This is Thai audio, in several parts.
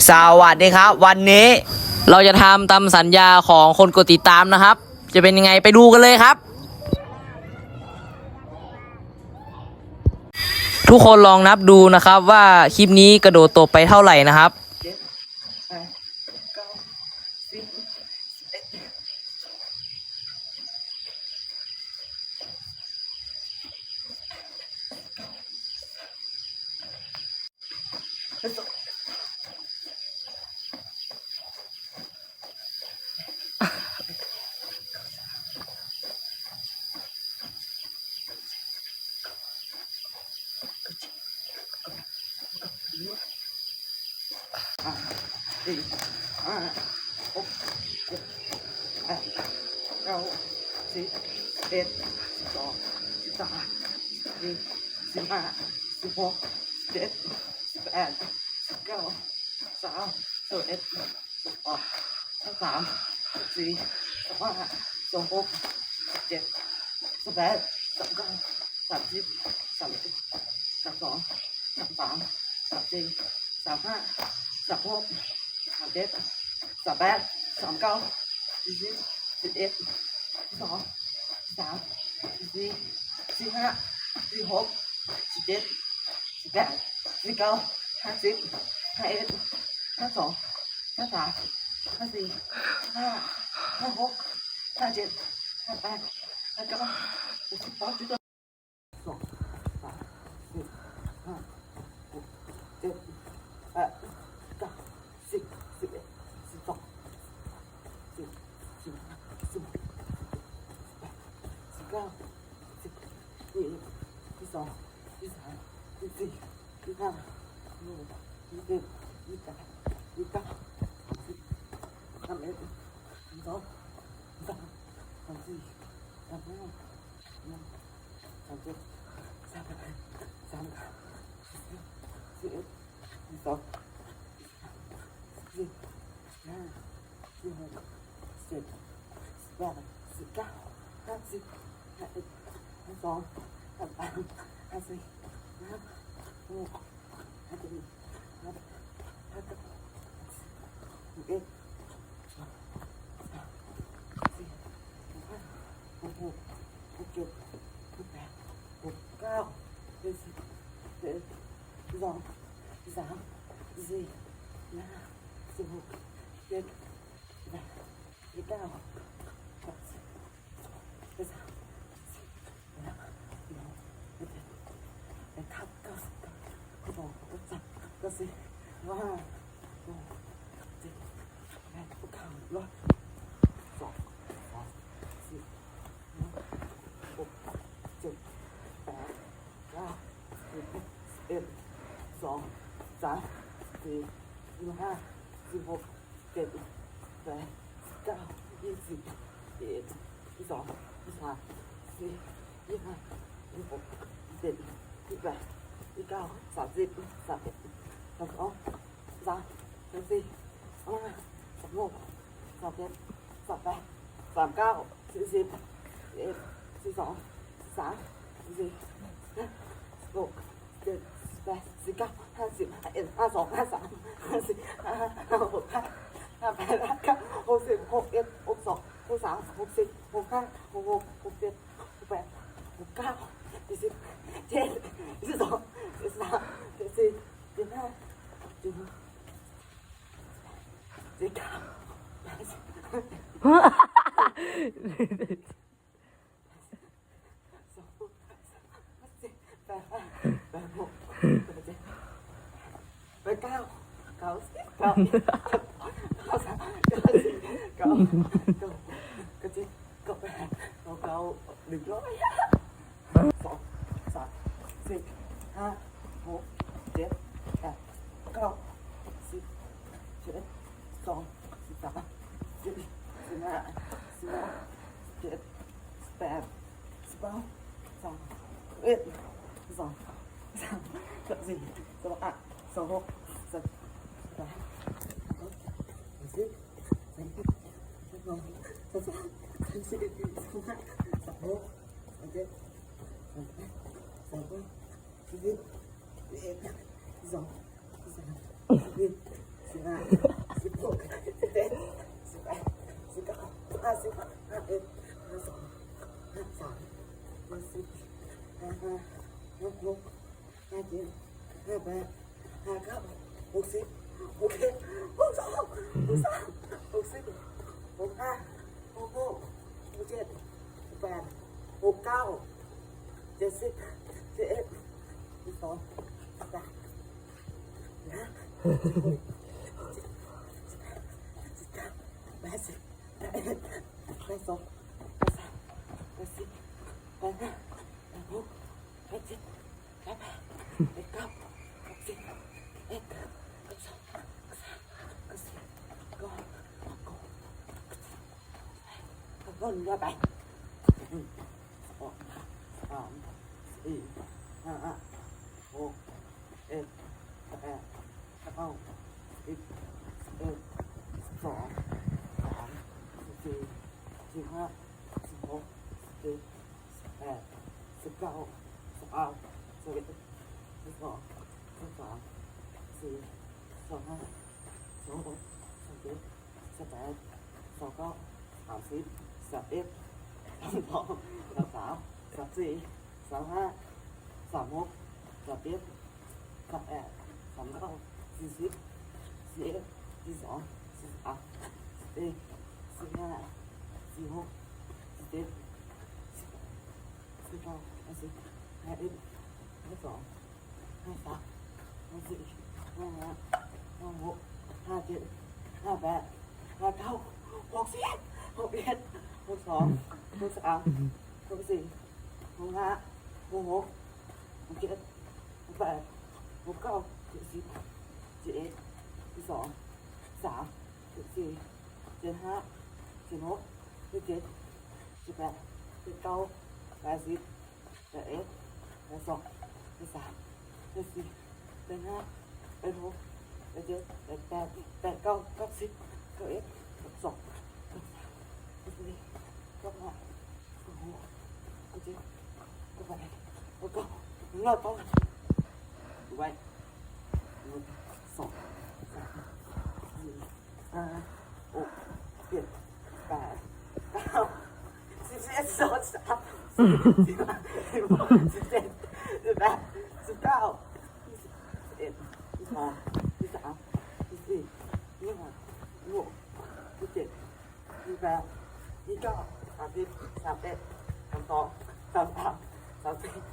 สวัสดีครับวันนี้เราจะทำตามสัญญาของคนกดติดตามนะครับจะเป็นยังไงไปดูกันเลยครับทุกคนลองนับดูนะครับว่าคลิปนี้กระโดดตบไปเท่าไหร่นะครับสี่ห้าหกเจ็ดแปดเก้าสิบเอ็ด12 13 14 15 16 17 18 19 20 21 22 23 24 25 26 27 28 29 30 31 32 33 34 35 36 37 38 39 40 41 42 43 44 45 46 47 18 19 50 51 52 53 54 55 56 57 58 59 60 60 2 3 4 5 6 7 8 9 10 11 12 10 15 16 19 20 21 22 23 24 25 26 27 28 29 30 31 32 33 34 35 36 37 38 41 42 15 16 17 18 19 20 21 22 23 24 25 26 27 28 29 30 31 32 33 34 35 36 37 38 39 40 41 42 43 44 16 17 18 19 20 21 22 23 24 25 26 27 28 29 60 61 62 63 60 65 66 67 68 69 70 71 72 73 74 75 76 21 22 23 24 25 Con ra bay. 3, 4, 5, 6, 7, 8, 9, 10, 11, 12, 13, 14, 15, 16, 17, 18, 19, 20, 21, 22, 23, 24, 25, 26, 27, 28, 29, 30, 31, 32, 33, 34, 35, 36, 37, 38, 39, 40, 41, 42, 43, 44, 45, 46, 47, 48, 50, 51, 52, 53, 54, 55, 56, 57, 58, 59, 60, 61, 62, 63, 64, 65, 66, 67, 68, 69, 70, 71, 72, 73, 74, 75, 76, 77, 78, 79, 80, 81, 82, 83, 84, 85, 86, 87, 88, 89, 90, 91, 92, 93, 94, 95, 96,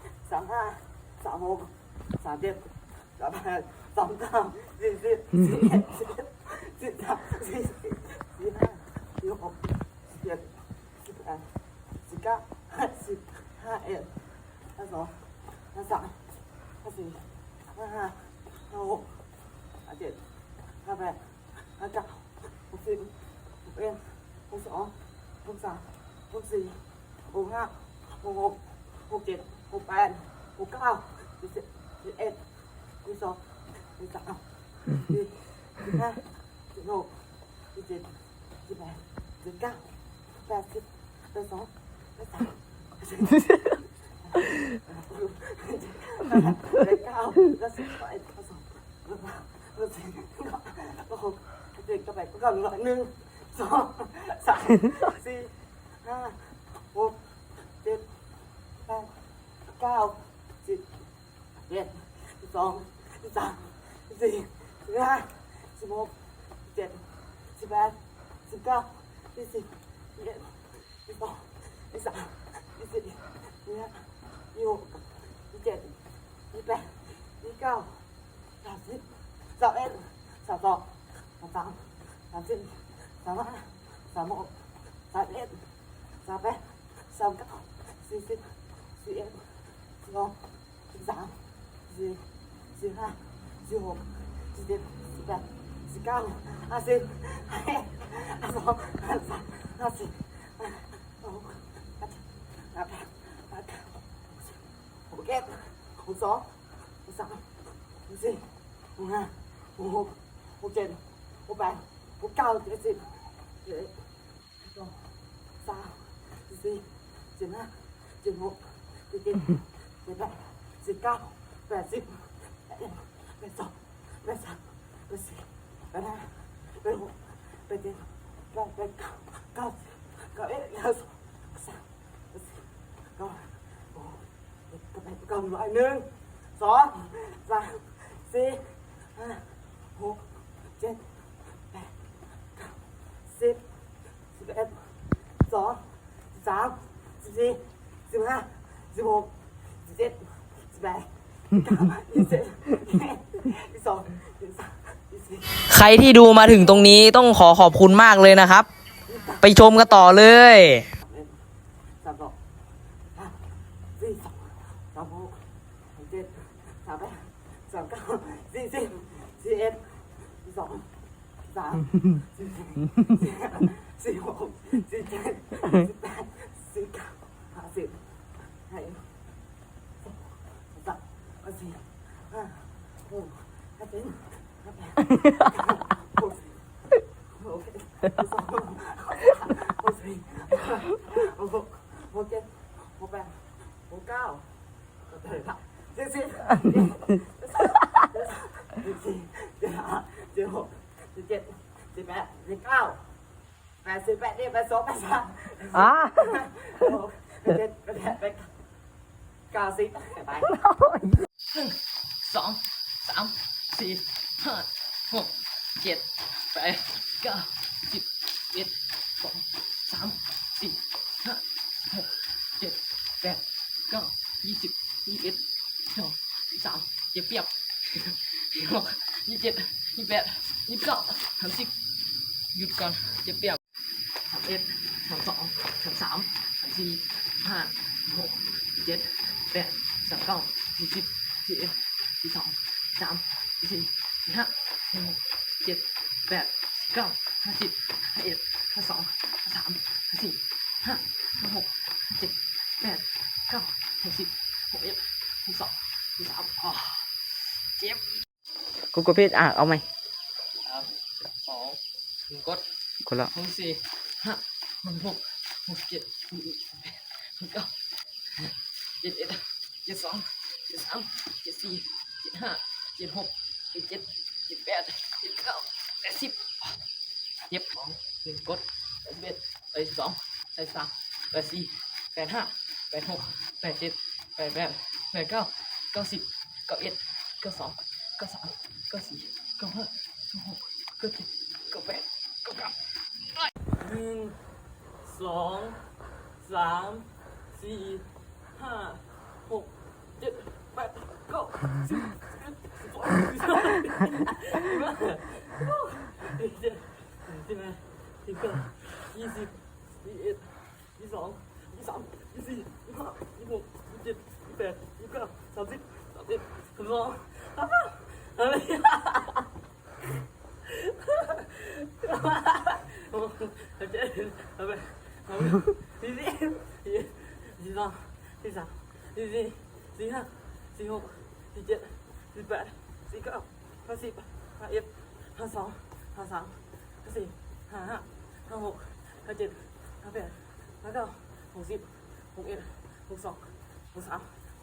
97, 98, 99, vậy 1, 2, 3, 4, 5, 6, 7, 8, 9, 10, 11, 12, 13, 14, 15, 16, 17, 18, 19, 20, 21, 22, 23, 24, 25, 26, 27, 28, 29, 30, 31, 32, 33, 34, 35, 36, 37, 38, 39, 40, 41, 42, 43, 44, 45, 46, 47, 48, 49, 50, 51, 52, 53, 54, 55, 56, 57, 58, 59, 60, 61, 62, 63, 64, 65, 66, 67, 68, 69, 70, 71, 72, 73, 74, 75, 76, 77, 78, 79, 80, 81, ใครที่ดูมาถึงตรงนี้ต้องขอบคุณมากเลยนะครับ ไปชมกันต่อเลย อ่ะ สองสามสี่ห้าหกเจ็ดแปดเก้าสิบเอ็ดสองสามสี่ห้าหกเจ็ดแปดเก้า20 21 22 23เจ็บเปียบ26 27 28 29 30หยุดก่อนเจ็บเปียบ31 32 33 34 35 36 37 38 39 40 41 42 43 44 45 46 47 48 49 50 51 52 53 54 55 56 57 8 9 60 61 62 63อ๋อเจ็บกูกดผิดเอาไหม2กดแล้ว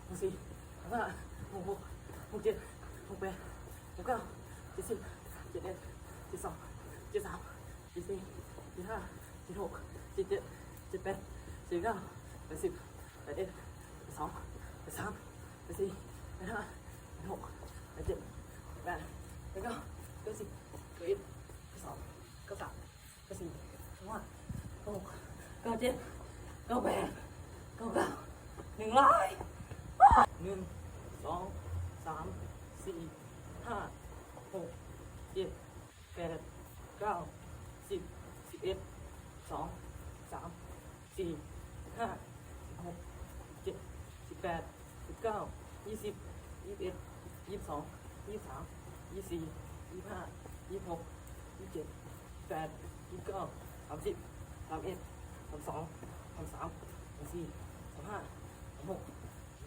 64 5 66 67 68 69 71 72 73 74 75 76 77 78 79 80เย็บ1กด81 82 83 84 85 86 87 88 89 90 91 92 93 94 95 96 97 98 99 1 2 3 4 5 6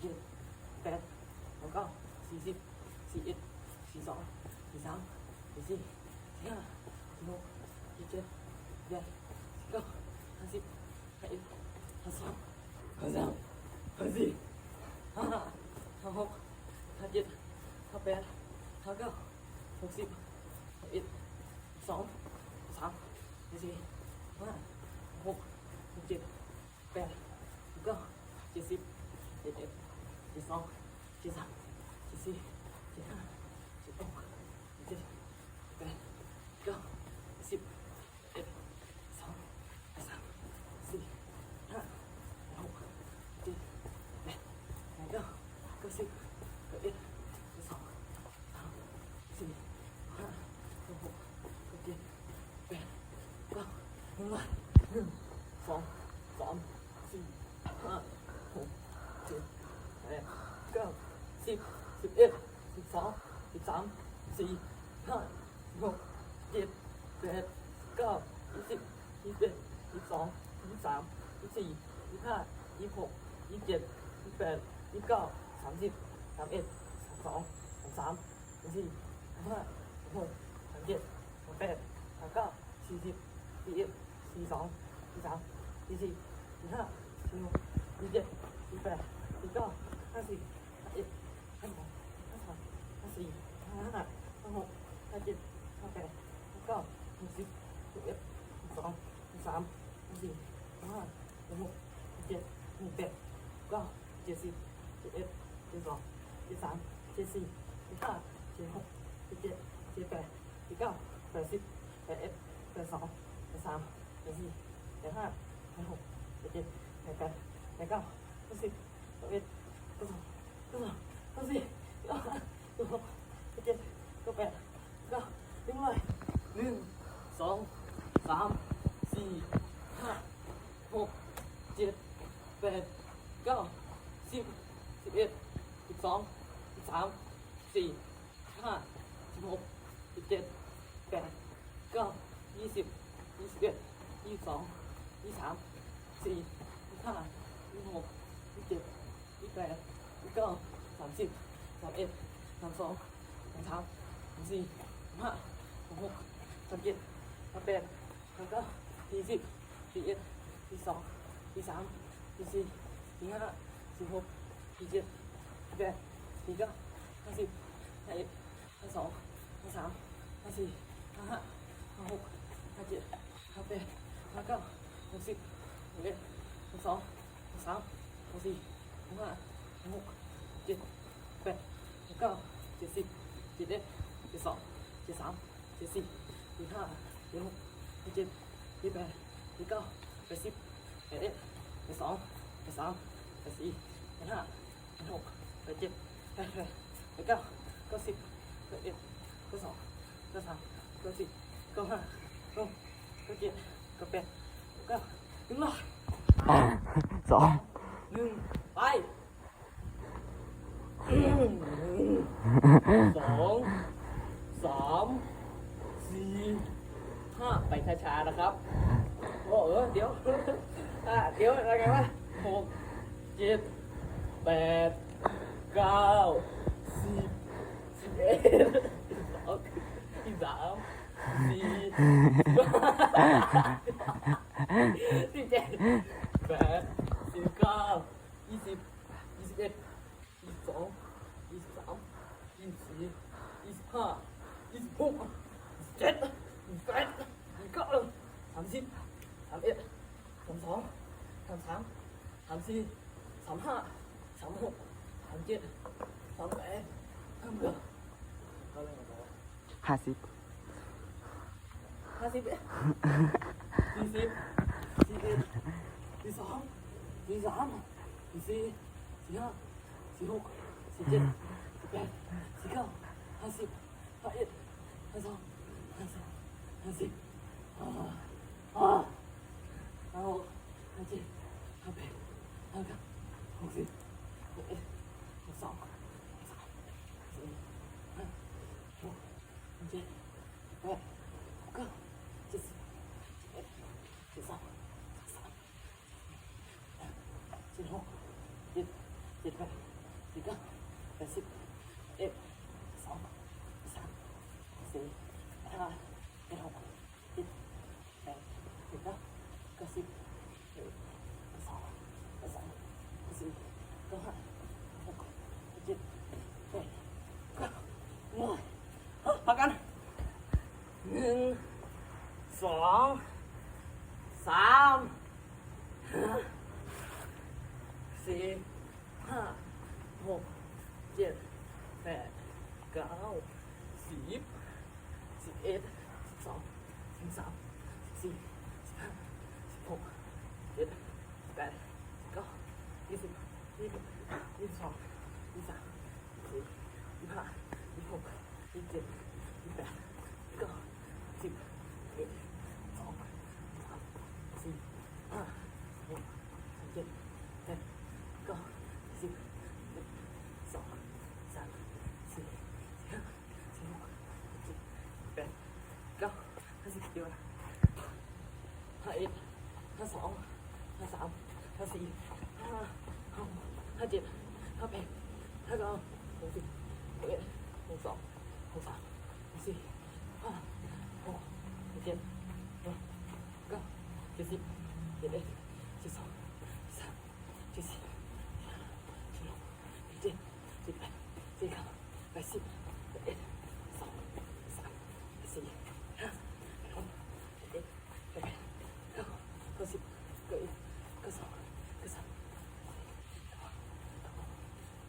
7 8 9 10 10 11 เลยหนึ่งสองสามสี่ห้าหกเจ็ดแปดเก้าสิบ11 12 13 14 15 16 17 18 19 20 21 22 23 24 25 26 27 28 29 30 31 32 33 34 35 36 37 38 39 40 41 42 43 44 45 46 47 48 49 50 51 52 53 54 55 56 57 58 59 60 61 62 63 64 65 66 67 68 9 70 71 72 73 74 75 76 77 78 79 80 81 82 83 84 85 86 87 88 89 90 91 92 93 94 95 96 97 98 9ถึงเลย1 2 3 4 5 6 7 8 9 10 11 12 13 14 15 16 17 8 9 20 21 22 23 4 25 26 27 28 29 30 31 32 33 34 35 36 37 38 39 40 41 42 43 44 45 46 47 48 49 50 51 52 53 54 55 56 57 58 59 60 61 62 63 64 65 66 7 8 9 70 71 72 73 74 75 76 77 78 79 80 81 82 83 84 85 86 87 88 89 90 91 92 93 94 95 97 98 99ถึงร้อยสอง 1ไป2 3 4 5ไปช้าๆนะครับโอ้เดี๋ยวเดี๋ยวอะไรกันวะ6 7 8 9 10 11 12 13 14 17 8 19 20 21 22 23 24 25 26 27 28 29 30 31 32 33 34 35 36 37 38 39อะไรกันวะ50 50 40 41 42 43 44 45 46 47 48 49 50 51 52 53 54 55 57 58 59 60 61 62 63 64 65 67 8 9 70 71 72 73 76 7 78 79 80 1 2 3 4 5 6 7 8 9 90 12 13 14 15 16 17 8 9 1พักกัน1 2 3 4 5 6 7 8 9 10 11 12 13 14 15 16 17 18 19 20 21 22 23 24 25 26 27 28 29 10 11 12 13 50เดี๋ยวนะ51 52 53 54 55 57 58 59 60 61 62 63 64 65 67 9 70 71 72 73 74 75 76 77 78 80 81 2 3 4 5 6 7 8 9 10 11 12 13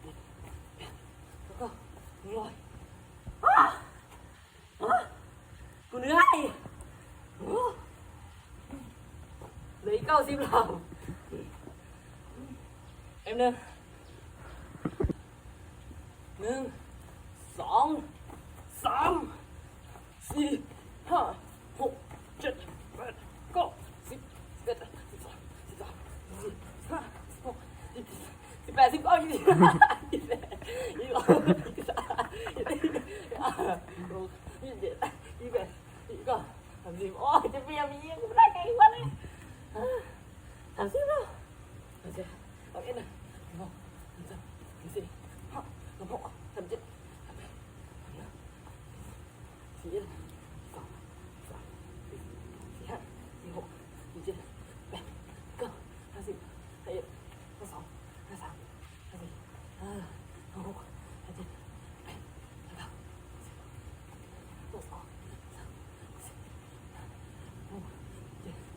แล้วก็100กูเหนื่อยเหลืออีก90รอบเอ็มหนึ่ง2 3 4 5 6 7 8 9 10 11 12 13 14 15 16 17 18 19 20 30โอ้ยจะเปียมีกูไม่ได้ไงวะเนี่ย30แล้วโอเคเอาเอ็นนะ2 3 4 5 6 7 8 9 10 11 12 13 14 15 16 17 18 19 20 21 22 23 24 25 26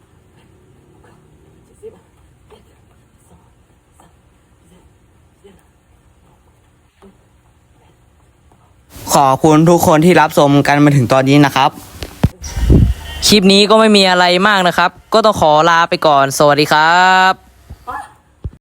27 28 29 30 ขอบคุณทุกคนที่รับชมกันมาถึงตอนนี้นะครับ คลิปนี้ก็ไม่มีอะไรมากนะครับ ก็ต้องขอลาไปก่อน สวัสดีครับ